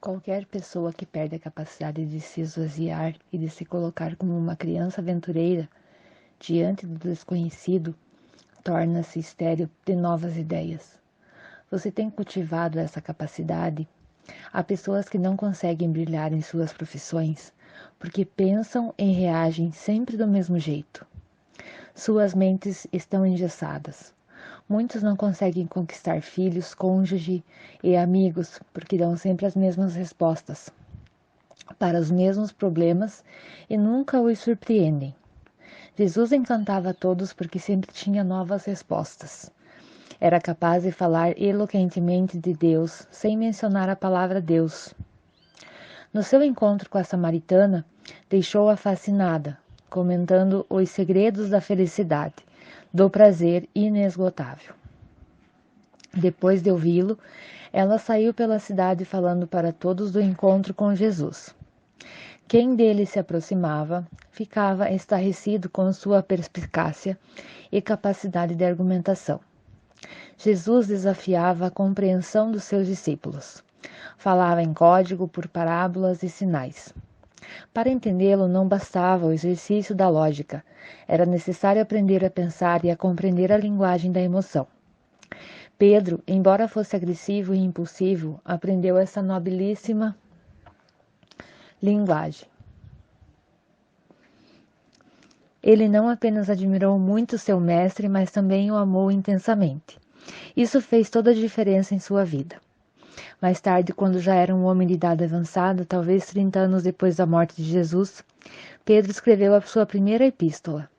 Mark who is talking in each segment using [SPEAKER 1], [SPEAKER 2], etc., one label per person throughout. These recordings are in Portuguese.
[SPEAKER 1] Qualquer pessoa que perde a capacidade de se esvaziar e de se colocar como uma criança aventureira diante do desconhecido torna-se estéril de novas ideias. Você tem cultivado essa capacidade? Há pessoas que não conseguem brilhar em suas profissões porque pensam e reagem sempre do mesmo jeito. Suas mentes estão engessadas. Muitos não conseguem conquistar filhos, cônjuge e amigos porque dão sempre as mesmas respostas para os mesmos problemas e nunca os surpreendem. Jesus encantava a todos porque sempre tinha novas respostas. Era capaz de falar eloquentemente de Deus sem mencionar a palavra Deus. No seu encontro com a samaritana, deixou-a fascinada, comentando os segredos da felicidade, do prazer inesgotável. Depois de ouvi-lo, ela saiu pela cidade falando para todos do encontro com Jesus. Quem dele se aproximava ficava estarrecido com sua perspicácia e capacidade de argumentação. Jesus desafiava a compreensão dos seus discípulos. Falava em código por parábolas e sinais. Para entendê-lo não bastava o exercício da lógica, era necessário aprender a pensar e a compreender a linguagem da emoção. Pedro, embora fosse agressivo e impulsivo, aprendeu essa nobilíssima linguagem. Ele não apenas admirou muito seu mestre, mas também o amou intensamente. Isso fez toda a diferença em sua vida. Mais tarde, quando já era um homem de idade avançada, talvez 30 anos depois da morte de Jesus, Pedro escreveu a sua primeira epístola.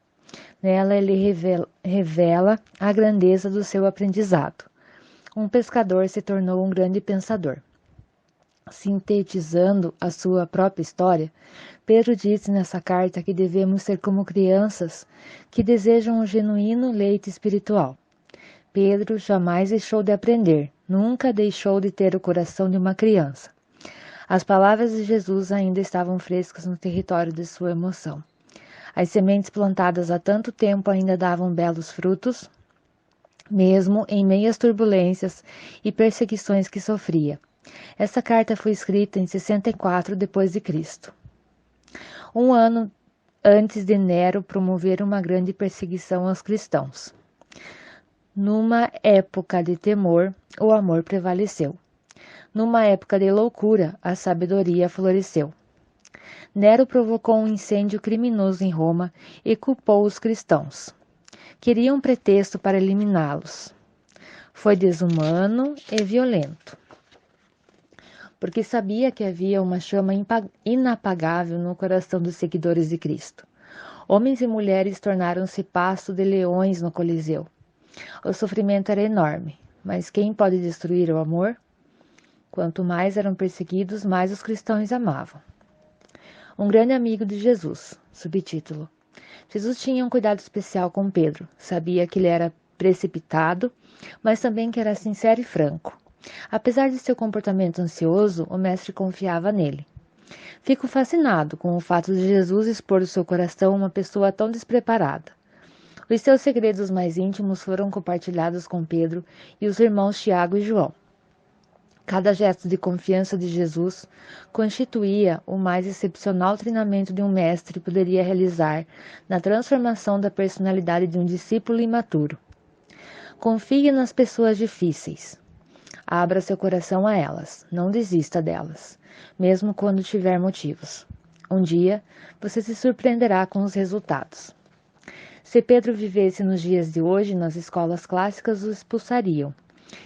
[SPEAKER 1] Nela ele revela a grandeza do seu aprendizado. Um pescador se tornou um grande pensador. Sintetizando a sua própria história, Pedro disse nessa carta que devemos ser como crianças que desejam um genuíno leite espiritual. Pedro jamais deixou de aprender, nunca deixou de ter o coração de uma criança. As palavras de Jesus ainda estavam frescas no território de sua emoção. As sementes plantadas há tanto tempo ainda davam belos frutos, mesmo em meio às turbulências e perseguições que sofria. Essa carta foi escrita em 64 d.C., um ano antes de Nero promover uma grande perseguição aos cristãos. Numa época de temor, o amor prevaleceu. Numa época de loucura, a sabedoria floresceu. Nero provocou um incêndio criminoso em Roma e culpou os cristãos. Queria um pretexto para eliminá-los. Foi desumano e violento, porque sabia que havia uma chama inapagável no coração dos seguidores de Cristo. Homens e mulheres tornaram-se pasto de leões no Coliseu. O sofrimento era enorme, mas quem pode destruir o amor? Quanto mais eram perseguidos, mais os cristãos amavam. Um grande amigo de Jesus, subtítulo. Jesus tinha um cuidado especial com Pedro. Sabia que ele era precipitado, mas também que era sincero e franco. Apesar de seu comportamento ansioso, o mestre confiava nele. Fico fascinado com o fato de Jesus expor do seu coração uma pessoa tão despreparada. Os seus segredos mais íntimos foram compartilhados com Pedro e os irmãos Tiago e João. Cada gesto de confiança de Jesus constituía o mais excepcional treinamento de um mestre poderia realizar na transformação da personalidade de um discípulo imaturo. Confie nas pessoas difíceis. Abra seu coração a elas, não desista delas, mesmo quando tiver motivos. Um dia, você se surpreenderá com os resultados. Se Pedro vivesse nos dias de hoje, nas escolas clássicas o expulsariam.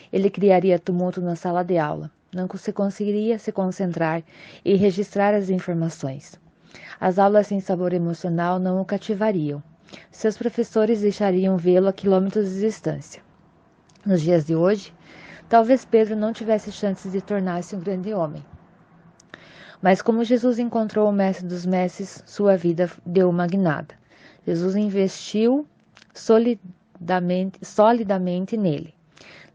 [SPEAKER 1] Ele criaria tumulto na sala de aula. Não se conseguiria se concentrar e registrar as informações. As aulas sem sabor emocional não o cativariam. Seus professores deixariam vê-lo a quilômetros de distância. Nos dias de hoje, talvez Pedro não tivesse chances de tornar-se um grande homem. Mas como Jesus encontrou o mestre dos mestres, sua vida deu uma guinada. Jesus investiu solidamente nele.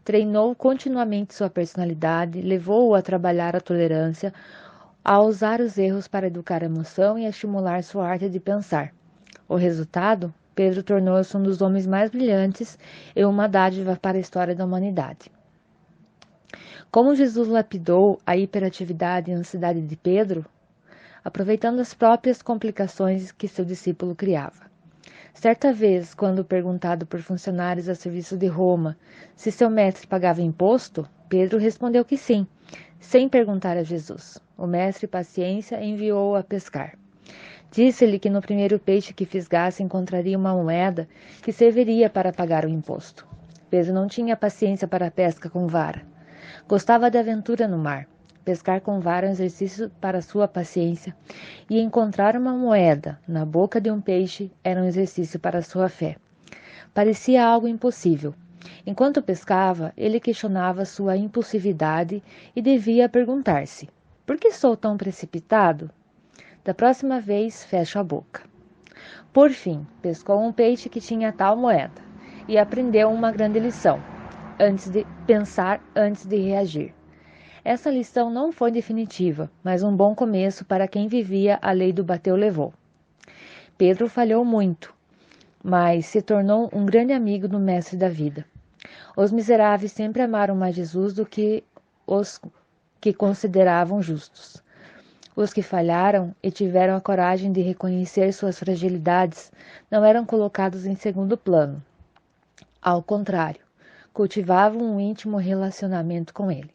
[SPEAKER 1] Treinou continuamente sua personalidade, levou-o a trabalhar a tolerância, a usar os erros para educar a emoção e a estimular sua arte de pensar. O resultado? Pedro tornou-se um dos homens mais brilhantes e uma dádiva para a história da humanidade. Como Jesus lapidou a hiperatividade e ansiedade de Pedro, aproveitando as próprias complicações que seu discípulo criava. Certa vez, quando perguntado por funcionários a serviço de Roma se seu mestre pagava imposto, Pedro respondeu que sim, sem perguntar a Jesus. O mestre paciência enviou-o a pescar. Disse-lhe que no primeiro peixe que fisgasse encontraria uma moeda que serviria para pagar o imposto. Pedro não tinha paciência para a pesca com vara. Gostava de aventura no mar. Pescar com vara é um exercício para sua paciência, e encontrar uma moeda na boca de um peixe era um exercício para sua fé. Parecia algo impossível. Enquanto pescava, ele questionava sua impulsividade e devia perguntar-se: por que sou tão precipitado? Da próxima vez, fecho a boca. Por fim, pescou um peixe que tinha tal moeda, e aprendeu uma grande lição: pensar antes de reagir. Essa lição não foi definitiva, mas um bom começo para quem vivia a lei do bateu-levou. Pedro falhou muito, mas se tornou um grande amigo do Mestre da vida. Os miseráveis sempre amaram mais Jesus do que os que consideravam justos. Os que falharam e tiveram a coragem de reconhecer suas fragilidades não eram colocados em segundo plano. Ao contrário, cultivavam um íntimo relacionamento com ele.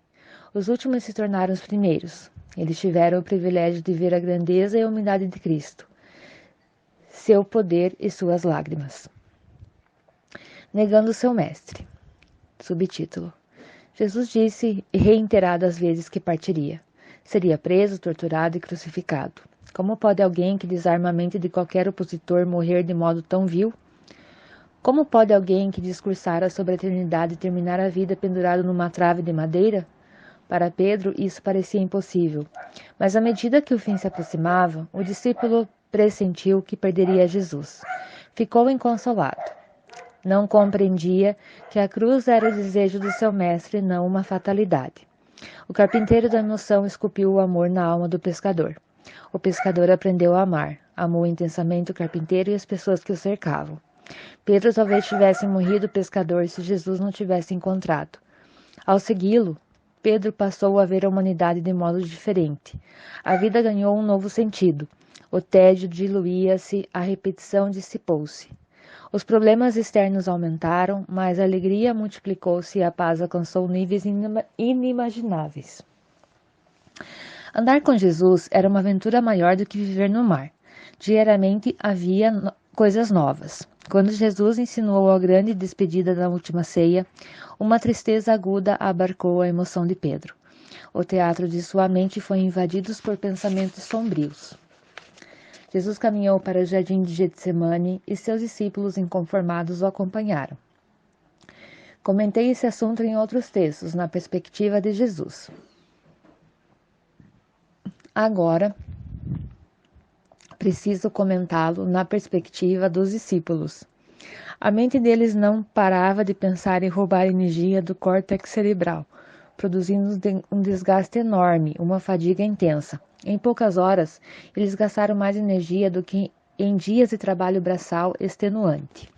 [SPEAKER 1] Os últimos se tornaram os primeiros. Eles tiveram o privilégio de ver a grandeza e a humildade de Cristo, seu poder e suas lágrimas. Negando seu mestre. Subtítulo: Jesus disse reiteradas vezes que partiria. Seria preso, torturado e crucificado. Como pode alguém que desarma a mente de qualquer opositor morrer de modo tão vil? Como pode alguém que discursara sobre a eternidade terminar a vida pendurado numa trave de madeira? Para Pedro, isso parecia impossível. Mas à medida que o fim se aproximava, o discípulo pressentiu que perderia Jesus. Ficou inconsolado. Não compreendia que a cruz era o desejo do seu mestre, não uma fatalidade. O carpinteiro da emoção esculpiu o amor na alma do pescador. O pescador aprendeu a amar, amou intensamente o carpinteiro e as pessoas que o cercavam. Pedro talvez tivesse morrido pescador se Jesus não tivesse encontrado. Ao segui-lo, Pedro passou a ver a humanidade de modo diferente. A vida ganhou um novo sentido. O tédio diluía-se, a repetição dissipou-se. Os problemas externos aumentaram, mas a alegria multiplicou-se e a paz alcançou níveis inimagináveis. Andar com Jesus era uma aventura maior do que viver no mar. Diariamente havia coisas novas. Quando Jesus ensinou a grande despedida da última ceia, uma tristeza aguda abarcou a emoção de Pedro. O teatro de sua mente foi invadido por pensamentos sombrios. Jesus caminhou para o jardim de Getsemane e seus discípulos inconformados o acompanharam. Comentei esse assunto em outros textos, na perspectiva de Jesus. Agora, preciso comentá-lo na perspectiva dos discípulos. A mente deles não parava de pensar em roubar energia do córtex cerebral, produzindo um desgaste enorme, uma fadiga intensa. Em poucas horas, eles gastaram mais energia do que em dias de trabalho braçal extenuante.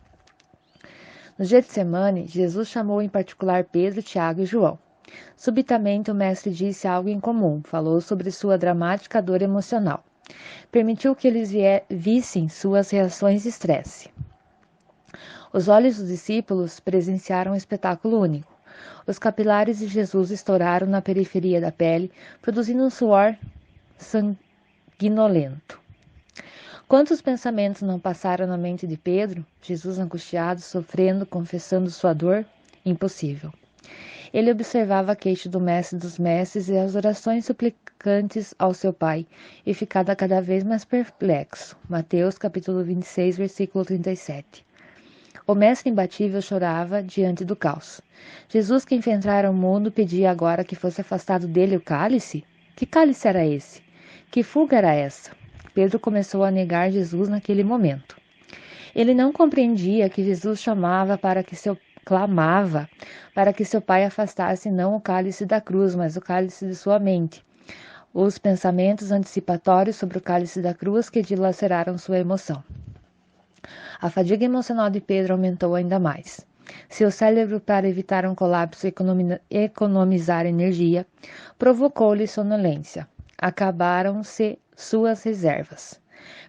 [SPEAKER 1] No Getsemane, Jesus chamou em particular Pedro, Tiago e João. Subitamente, o mestre disse algo em comum, falou sobre sua dramática dor emocional. Permitiu que eles vissem suas reações de estresse. Os olhos dos discípulos presenciaram um espetáculo único. Os capilares de Jesus estouraram na periferia da pele, produzindo um suor sanguinolento. Quantos pensamentos não passaram na mente de Pedro? Jesus angustiado, sofrendo, confessando sua dor? Impossível. Ele observava a queixa do mestre dos mestres e as orações suplicantes ao seu pai, e ficava cada vez mais perplexo. Mateus capítulo 26, versículo 37. O mestre imbatível chorava diante do caos. Jesus, que enfrentara o mundo, pedia agora que fosse afastado dele o cálice? Que cálice era esse? Que fuga era essa? Pedro começou a negar Jesus naquele momento. Ele não compreendia que Jesus clamava para que seu pai afastasse não o cálice da cruz, mas o cálice de sua mente. Os pensamentos antecipatórios sobre o cálice da cruz que dilaceraram sua emoção. A fadiga emocional de Pedro aumentou ainda mais. Seu cérebro, para evitar um colapso e economizar energia, provocou-lhe sonolência. Acabaram-se suas reservas.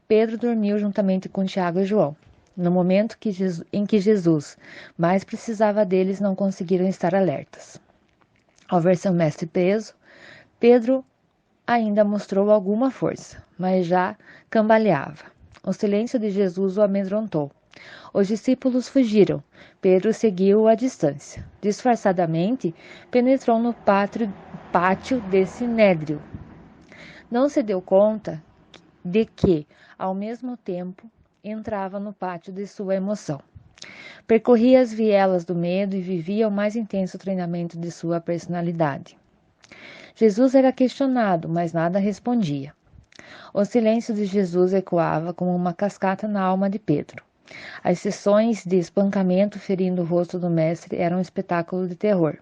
[SPEAKER 1] Pedro dormiu juntamente com Tiago e João. No momento em que Jesus mais precisava deles, não conseguiram estar alertas. Ao ver seu mestre preso, Pedro ainda mostrou alguma força, mas já cambaleava. O silêncio de Jesus o amedrontou. Os discípulos fugiram. Pedro seguiu à distância. Disfarçadamente, penetrou no pátio de Sinédrio. Não se deu conta de que, ao mesmo tempo, entrava no pátio de sua emoção. Percorria as vielas do medo e vivia o mais intenso treinamento de sua personalidade. Jesus era questionado, mas nada respondia. O silêncio de Jesus ecoava como uma cascata na alma de Pedro. As sessões de espancamento ferindo o rosto do mestre eram um espetáculo de terror.